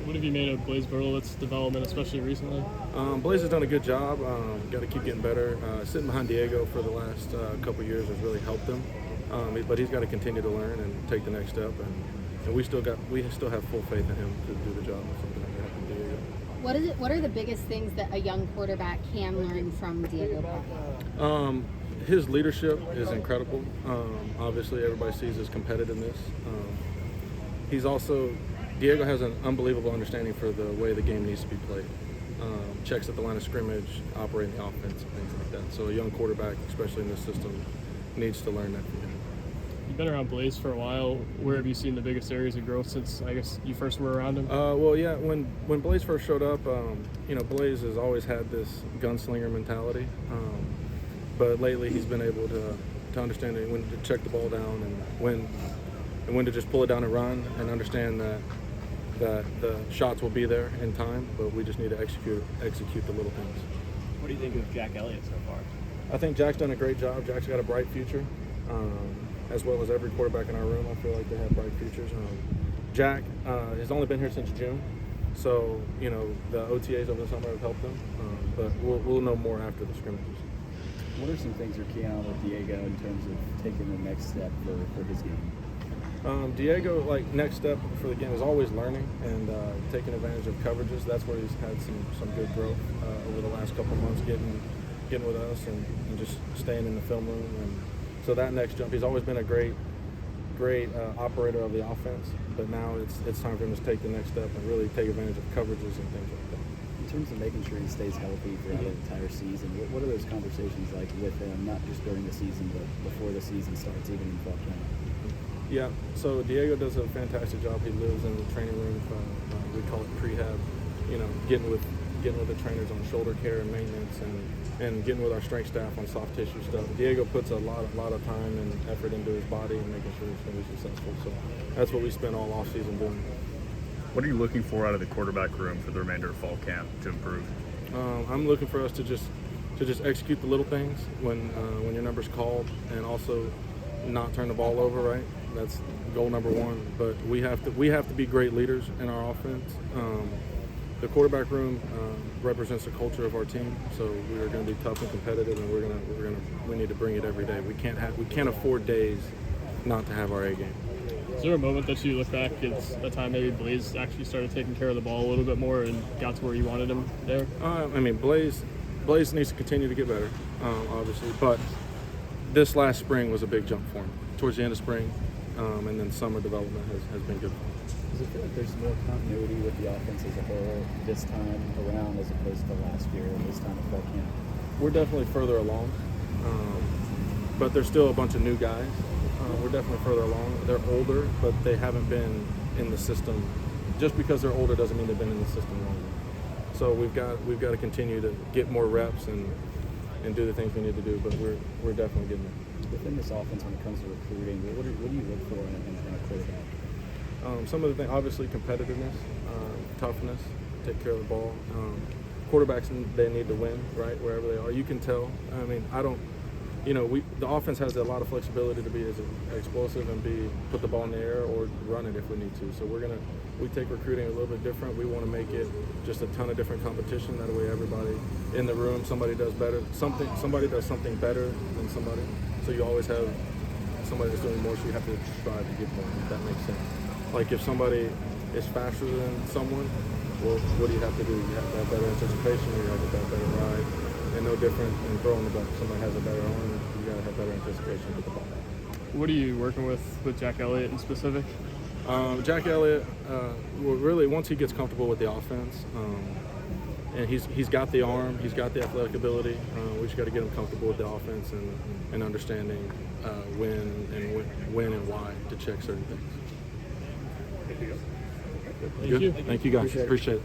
What have you made of Blaze Berlowitz's development, especially recently? Blaze has done a good job. Got to keep getting better. Sitting behind Diego for the last couple years has really helped him. But he's got to continue to learn and take the next step. And we still have full faith in him to do the job. Something like that with Diego. What are the biggest things that a young quarterback can learn from Diego Pavia? His leadership is incredible. Obviously, everybody sees his competitiveness. Diego has an unbelievable understanding for the way the game needs to be played. Checks at the line of scrimmage, operating the offense, and things like that. So a young quarterback, especially in this system, needs to learn that from him. You've been around Blaze for a while. Where have you seen the biggest areas of growth since, I guess, you first were around him? When Blaze first showed up, Blaze has always had this gunslinger mentality. But lately he's been able to understand when to check the ball down and when to just pull it down and run, and understand that the shots will be there in time, but we just need to execute the little things. What do you think of Jack Elliott so far? I think Jack's done a great job. Jack's got a bright future, as well as every quarterback in our room. I feel like they have bright futures. Jack has only been here since June, so the OTAs over the summer have helped him, but we'll know more after the scrimmages. What are some things you're keen on with Diego in terms of taking the next step for his game? Diego, next step for the game is always learning and taking advantage of coverages. That's where he's had some good growth over the last couple of months, getting with us and just staying in the film room. And so that next jump, he's always been a great operator of the offense, but now it's time for him to take the next step and really take advantage of coverages and things like that. In terms of making sure he stays healthy throughout the entire season, what are those conversations like with him, not just during the season, but before the season starts, even in fall camp? Yeah, so Diego does a fantastic job. He lives in the training room. We call it prehab. Getting with the trainers on shoulder care and maintenance, and getting with our strength staff on soft tissue stuff. Diego puts a lot of time and effort into his body and making sure he's going to be successful. So that's what we spent all off season doing. What are you looking for out of the quarterback room for the remainder of fall camp to improve? I'm looking for us to just execute the little things when your number's called, and also not turn the ball over. Right, that's goal number one. But we have to be great leaders in our offense. The quarterback room represents the culture of our team, so we are going to be tough and competitive, and we need to bring it every day. We can't afford days not to have our A game. Is there a moment that you look back at the time maybe Blaze actually started taking care of the ball a little bit more and got to where you wanted him there? Blaze needs to continue to get better, obviously, but this last spring was a big jump for him. Towards the end of spring, and then summer development has been good for him. Does it feel like there's more continuity with the offense as a whole this time around as opposed to last year or this time at fall camp? We're definitely further along, but there's still a bunch of new guys. We're definitely further along. They're older, but they haven't been in the system. Just because they're older doesn't mean they've been in the system longer. So we've got to continue to get more reps and do the things we need to do. But we're definitely getting there. Within this offense, when it comes to recruiting, what do you look for in a quarterback? Some of the things, obviously, competitiveness, toughness, take care of the ball. Quarterbacks, they need to win, right, wherever they are. You can tell. The offense has a lot of flexibility to be as explosive and put the ball in the air or run it if we need to. So we take recruiting a little bit different. We want to make it just a ton of different competition. That way, everybody in the room, somebody does something better than somebody. So you always have somebody that's doing more. So you have to strive to get more. If that makes sense. Like if somebody is faster than someone, well, what do you have to do? You have to have better anticipation, or you have to have better ride. And no different in throwing the ball. If somebody has a better arm, you gotta have better anticipation with the ball. What are you working with Jack Elliott in specific? Jack Elliott, really once he gets comfortable with the offense, and he's got the arm, he's got the athletic ability. We just got to get him comfortable with the offense and understanding when and why to check certain things. Thank you. Thank you guys. Appreciate it.